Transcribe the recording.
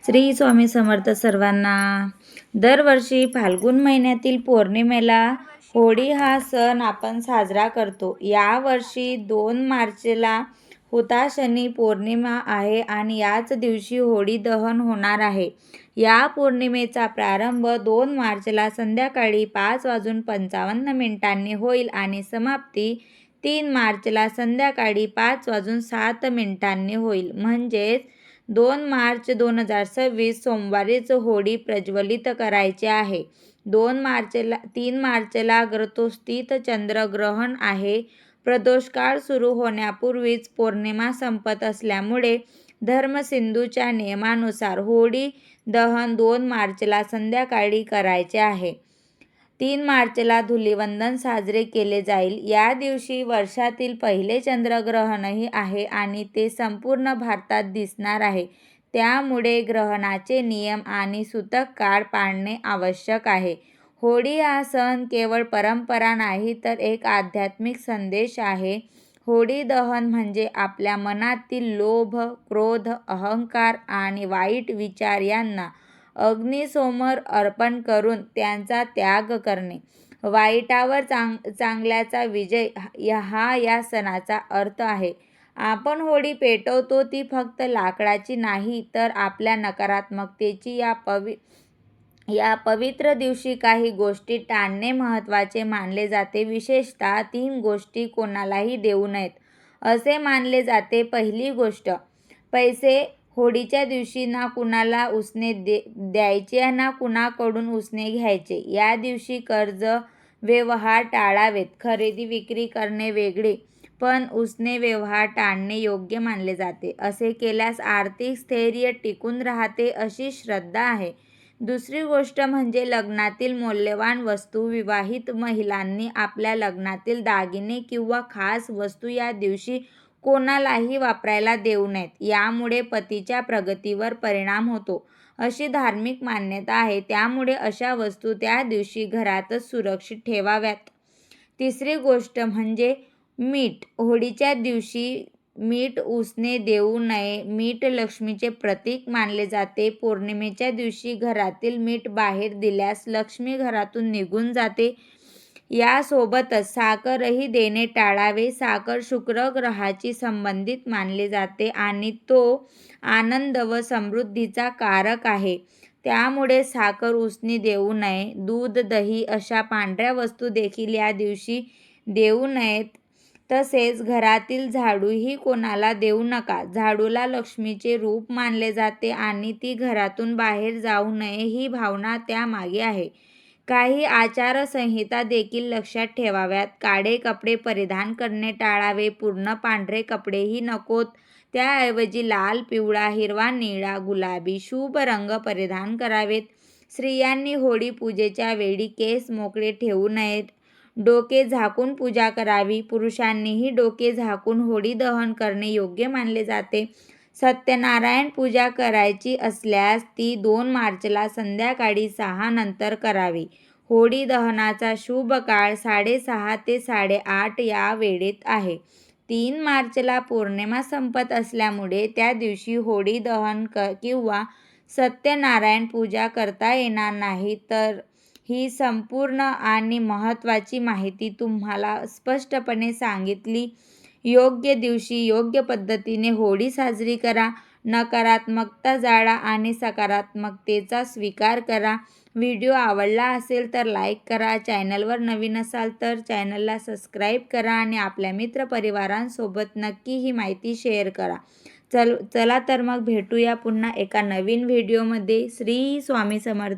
श्री स्वामी समर्थ सर्वांना. दरवर्षी फाल्गुन महिन्यातील पौर्णिमेला होळी हा सण आपण साजरा करतो. यावर्षी 2 मार्चला हुताशनी पौर्णिमा आहे आणि याच दिवशी होळी दहन होणार आहे. या पौर्णिमेचा प्रारंभ 2 मार्चला संध्याकाळी 5:55 होईल आणि समाप्ती 3 मार्चला संध्याकाळी 5:07 होईल. म्हणजेच 2 मार्च 2026 सोमवारीच होळी प्रज्वलित करायची आहे. 3 मार्चला ग्रतोस्थित चंद्रग्रहण आहे. प्रदोषकाळ सुरू होण्यापूर्वीच पौर्णिमा संपत असल्यामुळे धर्मसिंधूच्या नियमानुसार होळी दहन 2 मार्चला संध्याकाळी करायचे आहे. 3 मार्चला धुलिवंदन साजरे केले जाईल. या दिवशी वर्षातील पहिले चंद्रग्रहणही आहे आणि ते संपूर्ण भारतात दिसणार आहे. त्यामुळे ग्रहणाचे नियम आणि सूतक काळ पाळणे आवश्यक आहे. होळी हा सण केवळ परंपरा नाही तर एक आध्यात्मिक संदेश आहे. होळी दहन म्हणजे आपल्या मनातील लोभ, क्रोध, अहंकार आणि वाईट विचार यांना अग्नीसमोर अर्पण करून त्यांचा त्याग करणे. वाईटावर चांगल्याचा विजय हा या सणाचा अर्थ आहे. आपण होळी पेटवतो ती फक्त लाकडाची नाही तर आपल्या नकारात्मकतेची. या पवित्र दिवशी काही गोष्टी टाळणे महत्त्वाचे मानले जाते. विशेषतः 3 गोष्टी कोणालाही देऊ नयेत असे मानले जाते. पहिली गोष्ट, पैसे. होळीच्या दिवशी ना कुणाला उसने द्यायचे ना कुणाकडून उसने घ्यायचे. या दिवशी कर्ज व्यवहार टाळावेत. खरेदी विक्री करणे वेगळे, पण उसने व्यवहार टाळणे योग्य मानले जाते. असे केल्यास आर्थिक स्थैर्य टिकून राहते अशी श्रद्धा आहे. दुसरी गोष्ट म्हणजे लग्नातील मौल्यवान वस्तू. विवाहित महिलांनी आपल्या लग्नातील दागिने किंवा खास वस्तू या दिवशी कोणालाही वापरायला देऊ नयेत. यामुळे पतीच्या प्रगतीवर परिणाम होतो अशी धार्मिक मान्यता आहे. त्यामुळे अशा वस्तू त्या दिवशी घरातच सुरक्षित ठेवाव्यात. तिसरी गोष्ट म्हणजे मीठ. होळीच्या दिवशी मीठ उसने देऊ नये. मीठ लक्ष्मीचे प्रतीक मानले जाते. पौर्णिमेच्या दिवशी घरातील मीठ बाहेर दिल्यास लक्ष्मी घरातून निघून जाते. यासोबतच साखरही देणे टाळावे. साखर शुक्र ग्रहाशी संबंधित मानले जाते आणि तो आनंद व समृद्धीचा कारक आहे. त्यामुळे साखर उसने देऊ नये. दूध, दही अशा पांढऱ्या वस्तू देखील या दिवशी देऊ नयेत. तसेच घरातील झाडूही कोणाला देऊ नका. झाडूला लक्ष्मीचे रूप मानले जाते आणि ती घरातून बाहेर जाऊ नये ही भावना त्यामागे आहे. काही आचारसंहिता देखील लक्षात ठेवाव्यात. काळे कपडे परिधान करणे टाळावे. पूर्ण पांढरे कपडेही नकोत. त्याऐवजी लाल, पिवळा, हिरवा, निळा, गुलाबी शुभ रंग परिधान करावेत. स्त्रियांनी होळी पूजेच्या वेळी केस मोकळे ठेवू नयेत. डोके झाकून पूजा करावी. पुरुषांनीही डोके झाकून होळी दहन करणे योग्य मानले जाते. सत्यनारायण पूजा करायची असल्यास ती 2 मार्चला संध्याकाळी 6 नंतर करावी. होळी दहनाचा शुभ काळ 6:30 ते 8:30 या वेळेत आहे. 3 मार्चला पौर्णिमा संपत असल्यामुळे त्या दिवशी होळी दहन किंवा सत्यनारायण पूजा करता येणार नाही. तर ही संपूर्ण आणि महत्त्वाची माहिती तुम्हाला स्पष्टपणे सांगितली. योग्य दिवशी योग्य पद्धतीने होळी साजरी करा. नकारात्मकता जाळा आणि सकारात्मकतेचा स्वीकार करा. व्हिडिओ आवडला असेल तर लाईक करा. चॅनलवर नवीन असाल तर चॅनलला सबस्क्राईब करा आणि आपल्या मित्रपरिवारांसोबत नक्की ही माहिती शेअर करा. चला तर मग भेटूया पुन्हा एका नवीन व्हिडिओमध्ये. श्री स्वामी समर्थ.